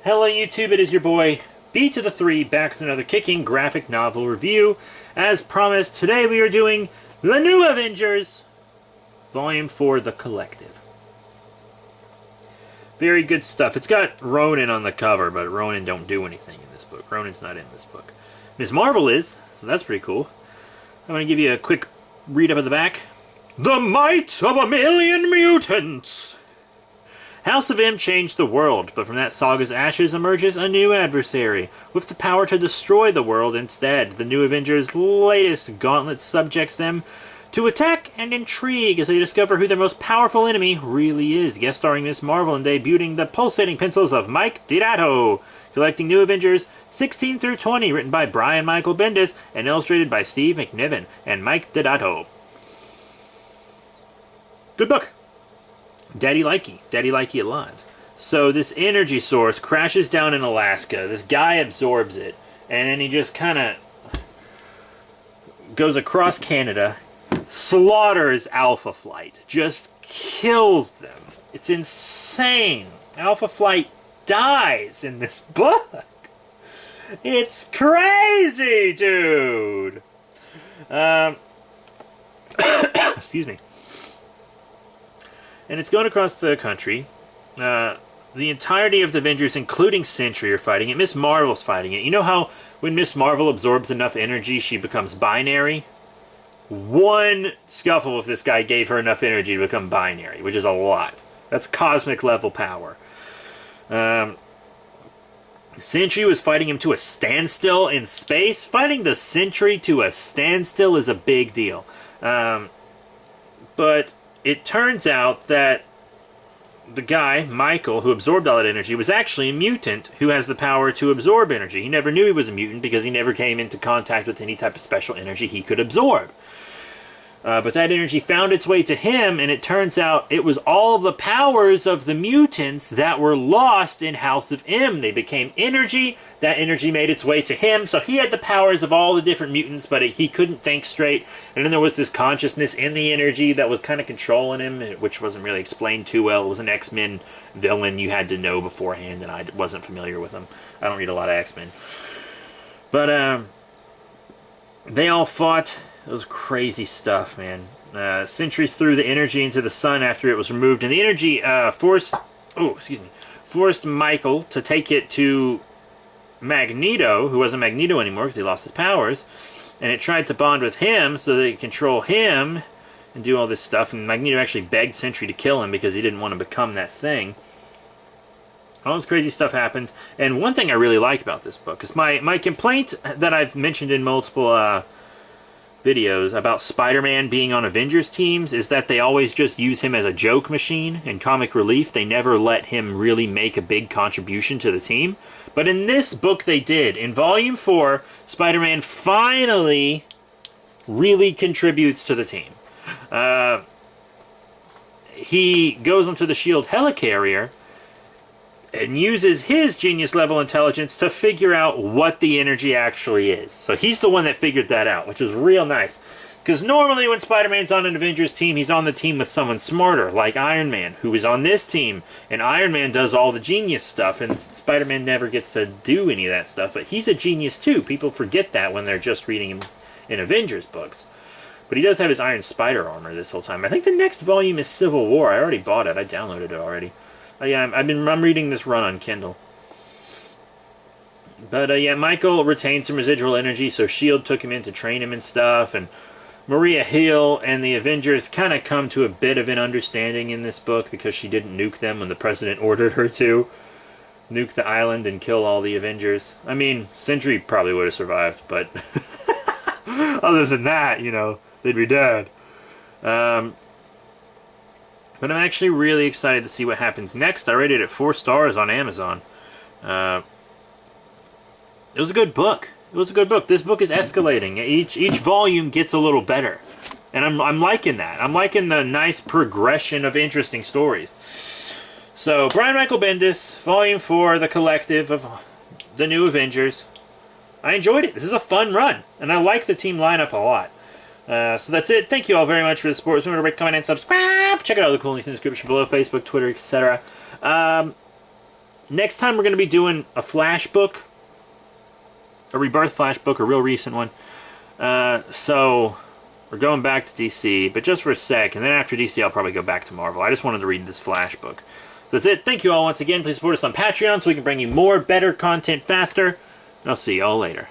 Hello YouTube, it is your boy B to the 3 back with another kicking graphic novel review. As promised, today we are doing The New Avengers, Volume 4, The Collective. Very good stuff. It's got Ronan on the cover, but Ronan don't do anything in this book. Ronan's not in this book. Ms. Marvel is, so that's pretty cool. I'm going to give you a quick read up at the back. The might of a million mutants! House of M changed the world, but from that saga's ashes emerges a new adversary, with the power to destroy the world instead. The New Avengers' latest gauntlet subjects them to attack and intrigue as they discover who their most powerful enemy really is. Guest starring Ms. Marvel and debuting the pulsating pencils of Mike Dirato. Collecting New Avengers 16 through 20, written by Brian Michael Bendis and illustrated by Steve McNiven and Mike Dirato. Good book. Daddy likey a lot. So this energy source crashes down in Alaska. This guy absorbs it, and then he just kind of goes across Canada, slaughters Alpha Flight, just kills them. It's insane. Alpha Flight dies in this book. It's crazy, dude. Excuse me. And it's going across the country. The entirety of the Avengers, including Sentry, are fighting it. Ms. Marvel's fighting it. You know how when Ms. Marvel absorbs enough energy, she becomes binary? One scuffle with this guy gave her enough energy to become binary, which is a lot. That's cosmic level power. Sentry was fighting him to a standstill in space. Fighting the Sentry to a standstill is a big deal. But it turns out that the guy, Michael, who absorbed all that energy, was actually a mutant who has the power to absorb energy. He never knew he was a mutant because he never came into contact with any type of special energy he could absorb. But that energy found its way to him, and it turns out it was all the powers of the mutants that were lost in House of M. They became energy. That energy made its way to him, so he had the powers of all the different mutants, but he couldn't think straight. And then there was this consciousness in the energy that was kind of controlling him, which wasn't really explained too well. It was an X-Men villain you had to know beforehand, and I wasn't familiar with him. I don't read a lot of X-Men. But they all fought. It was crazy stuff, man. Sentry threw the energy into the sun after it was removed, and the energy forced Michael to take it to Magneto, who wasn't Magneto anymore because he lost his powers, and it tried to bond with him so that it could control him and do all this stuff, and Magneto actually begged Sentry to kill him because he didn't want to become that thing. All this crazy stuff happened, and one thing I really like about this book is my complaint that I've mentioned in multiple videos about Spider-Man being on Avengers teams is that they always just use him as a joke machine and comic relief. They never let him really make a big contribution to the team. But in this book they did. In Volume 4, Spider-Man finally really contributes to the team. He goes onto the S.H.I.E.L.D. helicarrier and uses his genius level intelligence to figure out what the energy actually is. So he's the one that figured that out, which is real nice. Because normally when Spider-Man's on an Avengers team, he's on the team with someone smarter, like Iron Man, who is on this team. And Iron Man does all the genius stuff, and Spider-Man never gets to do any of that stuff. But he's a genius too. People forget that when they're just reading him in Avengers books. But he does have his Iron Spider armor this whole time. I think the next volume is Civil War. I already bought it. I downloaded it already. Yeah, I'm reading this run on Kindle. But yeah, Michael retained some residual energy, so S.H.I.E.L.D. took him in to train him and stuff, and Maria Hill and the Avengers kind of come to a bit of an understanding in this book because she didn't nuke them when the President ordered her to nuke the island and kill all the Avengers. I mean, Sentry probably would have survived, but other than that, you know, they'd be dead. But I'm actually really excited to see what happens next. I rated it 4 stars on Amazon. It was a good book. It was a good book. This book is escalating. Each volume gets a little better. And I'm liking that. I'm liking the nice progression of interesting stories. So, Brian Michael Bendis, Volume 4, The Collective of The New Avengers. I enjoyed it. This is a fun run. And I like the team lineup a lot. So that's it. Thank you all very much for the support. Remember to rate, comment, and subscribe. Check out all the cool links in the description below. Facebook, Twitter, etc. next time we're going to be doing a Flash book. A Rebirth Flash book, a real recent one. So, we're going back to DC, but just for a sec, and then after DC I'll probably go back to Marvel. I just wanted to read this Flash book. So that's it. Thank you all once again. Please support us on Patreon so we can bring you more, better content faster. And I'll see you all later.